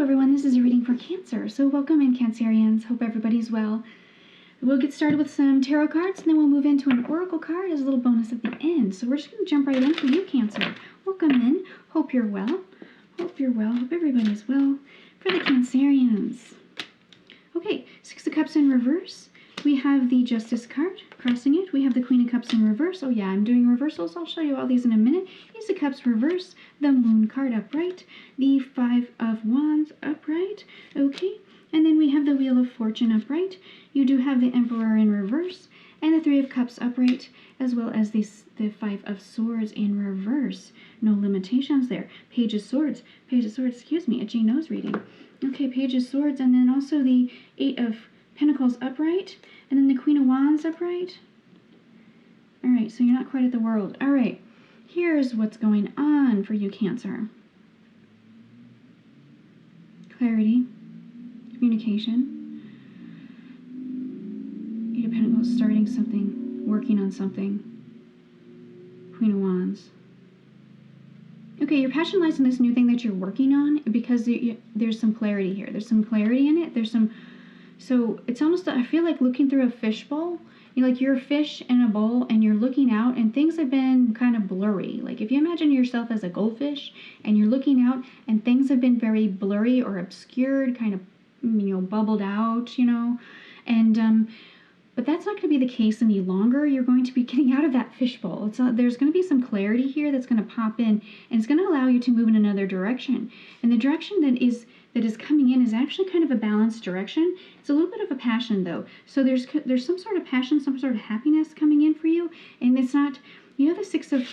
Hello everyone, this is a reading for Cancer. So welcome in, Cancerians. Hope everybody's well. We'll get started with some tarot cards and then we'll move into an oracle card as a little bonus at the end. So we're just going to jump right in for you, Cancer. Welcome in. Hope you're well. Hope you're well. Hope everybody's well. For the Cancerians. Okay, Six of Cups in reverse. We have the Justice card, crossing it. We have the Queen of Cups in reverse. Oh yeah, I'm doing reversals. I'll show you all these in a minute. Ace of Cups reverse. The Moon card upright. The Five of Wands upright. Okay, and then we have the Wheel of Fortune upright. You do have the Emperor in reverse. And the Three of Cups upright, as well as the Five of Swords in reverse. No limitations there. Page of Swords. Page of Swords, excuse me, a Jane Knows reading. Okay, Page of Swords, and then also the Eight of Pentacles upright, and then the Queen of Wands upright. Alright, so you're not quite at the World. Alright, here's what's going on for you, Cancer. Clarity, communication, Eight of Pentacles, starting something, working on something, Queen of Wands. Okay, your passion lies in this new thing that you're working on because there's some clarity here. There's some clarity in it. So it's almost, I feel like looking through a fishbowl. You're a fish in a bowl and you're looking out and things have been kind of blurry. Like if you imagine yourself as a goldfish and you're looking out and things have been very blurry or obscured, kind of, bubbled out, and but that's not going to be the case any longer. You're going to be getting out of that fishbowl. There's going to be some clarity here that's going to pop in, and it's going to allow you to move in another direction. And the direction that is coming in is actually kind of a balanced direction. It's a little bit of a passion, though. So there's some sort of passion, some sort of happiness coming in for you. And it's not, you have the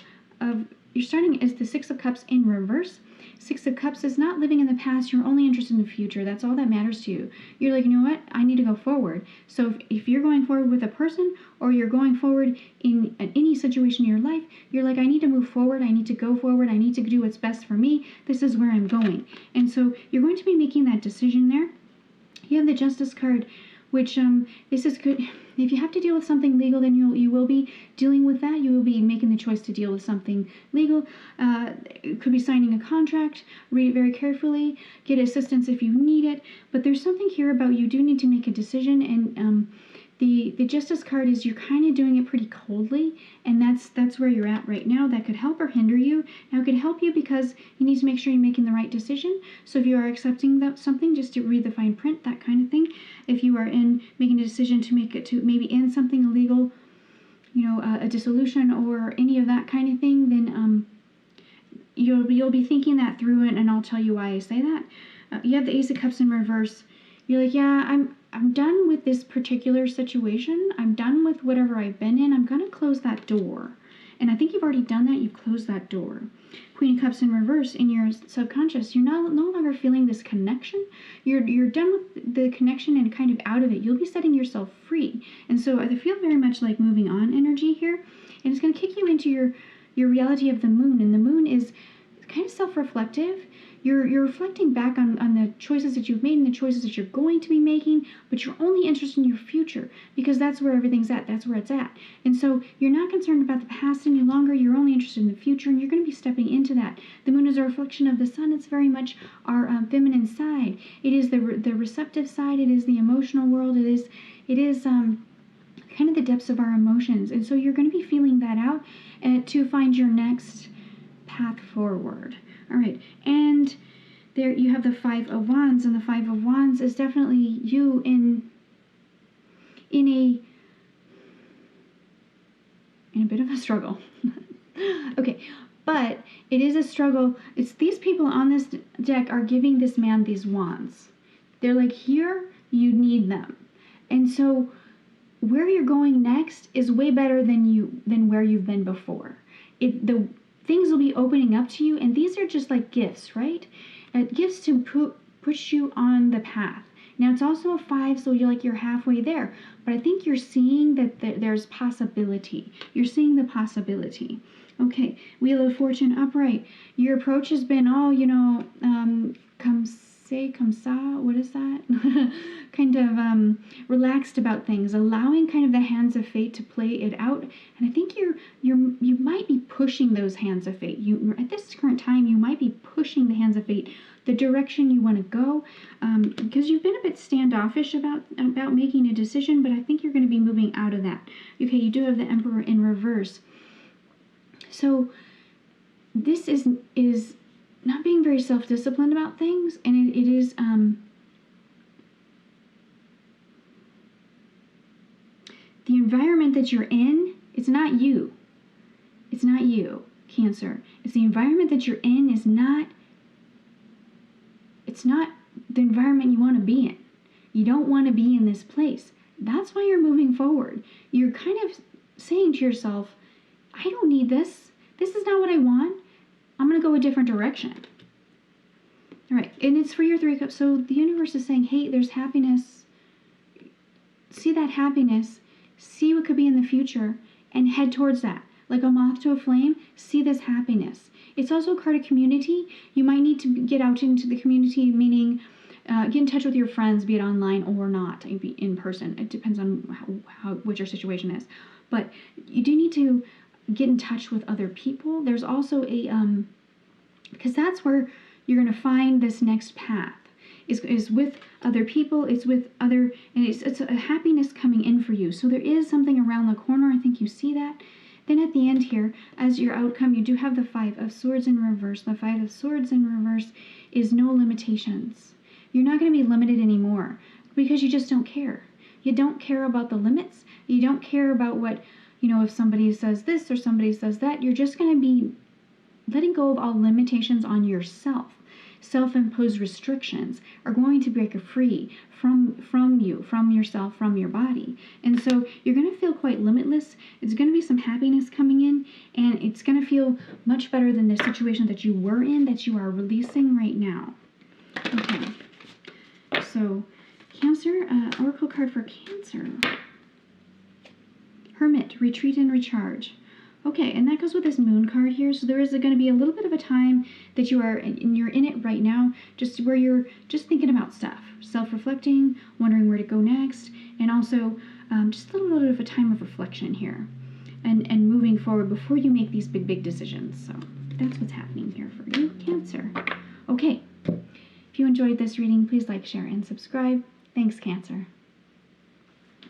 you're starting as the Six of Cups in reverse. Six of Cups is not living in the past. You're only interested in the future. That's all that matters to you. You're like, you know what? I need to go forward. So if you're going forward with a person or you're going forward in any situation in your life, you're like, I need to move forward. I need to go forward. I need to do what's best for me. This is where I'm going. And so you're going to be making that decision there. You have the Justice card, which this is good. If you have to deal with something legal, then you will be dealing with that. You will be making the choice to deal with something legal. It could be signing a contract. Read it very carefully. Get assistance if you need it. But there's something here about you do need to make a decision, and the Justice card is you're kind of doing it pretty coldly, and that's where you're at right now. That could help or hinder you. Now, it could help you because you need to make sure you're making the right decision. So if you are accepting something, just to read the fine print, that kind of thing. If you are making a decision to maybe end something illegal, a dissolution or any of that kind of thing, then you'll be thinking that through, and I'll tell you why I say that. You have the Ace of Cups in reverse. You're like, yeah, I'm done with this particular situation. I'm done with whatever I've been in. I'm going to close that door. And I think you've already done that. You've closed that door. Queen of Cups in reverse in your subconscious. You're no longer feeling this connection. You're done with the connection and kind of out of it. You'll be setting yourself free. And so I feel very much like moving on energy here. And it's going to kick you into your reality of the moon. And the moon is kind of self-reflective. You're reflecting back on the choices that you've made and the choices that you're going to be making, but you're only interested in your future because that's where everything's at. That's where it's at. And so you're not concerned about the past any longer. You're only interested in the future, and you're going to be stepping into that. The moon is a reflection of the sun. It's very much our feminine side. It is the receptive side. It is the emotional world. It is kind of the depths of our emotions. And so you're going to be feeling that out to find your next path forward. All right, and there you have the Five of Wands, and the Five of Wands is definitely you in a bit of a struggle. Okay, but it is a struggle. It's these people on this deck are giving this man these wands. They're like, here, you need them. And so where you're going next is way better than where you've been before. Things will be opening up to you, and these are just like gifts, right? Gifts to push you on the path. Now, it's also a 5, so you're halfway there. But I think you're seeing that there's possibility. You're seeing the possibility. Okay, Wheel of Fortune upright. Your approach has been, come ça, what is that? Kind of relaxed about things, allowing kind of the hands of fate to play it out. And I think you might be pushing those hands of fate. At this current time, you might be pushing the hands of fate the direction you want to go, because you've been a bit standoffish about making a decision, but I think you're going to be moving out of that. Okay, you do have the Emperor in reverse. So this is not being very self-disciplined about things, and it is the environment that you're in. It's not you. It's not you, Cancer. It's the environment that you're in is not. It's not the environment you want to be in. You don't want to be in this place. That's why you're moving forward. You're kind of saying to yourself, I don't need this. This is not what I want. I'm going to go a different direction. All right, and it's for your 3 cups. So the universe is saying, hey, there's happiness. See that happiness. See what could be in the future and head towards that. Like a moth to a flame, see this happiness. It's also a card of community. You might need to get out into the community, meaning get in touch with your friends, be it online or not, be in person. It depends on what your situation is. But you do need to get in touch with other people. There's also a, because that's where you're going to find this next path. Is with other people, it's with other, and it's a happiness coming in for you. So there is something around the corner. I think you see that. Then at the end here, as your outcome, you do have the 5 of Swords in reverse. The 5 of Swords in reverse is no limitations. You're not going to be limited anymore because you just don't care. You don't care about the limits. You don't care about what, if somebody says this or somebody says that. You're just going to be letting go of all limitations on yourself. Self-imposed restrictions are going to break free from you, from yourself, from your body. And so you're going to feel quite limitless. It's going to be some happiness coming in, and it's going to feel much better than the situation that you were in, that you are releasing right now. Okay. So, Cancer, Oracle card for Cancer. Hermit, retreat and recharge. Okay, and that goes with this moon card here. So there is going to be a little bit of a time that you're in it right now, just where you're just thinking about stuff, self-reflecting, wondering where to go next, and also just a little bit of a time of reflection here, and moving forward before you make these big decisions. So that's what's happening here for you, Cancer. Okay, if you enjoyed this reading, please like, share, and subscribe. Thanks, Cancer.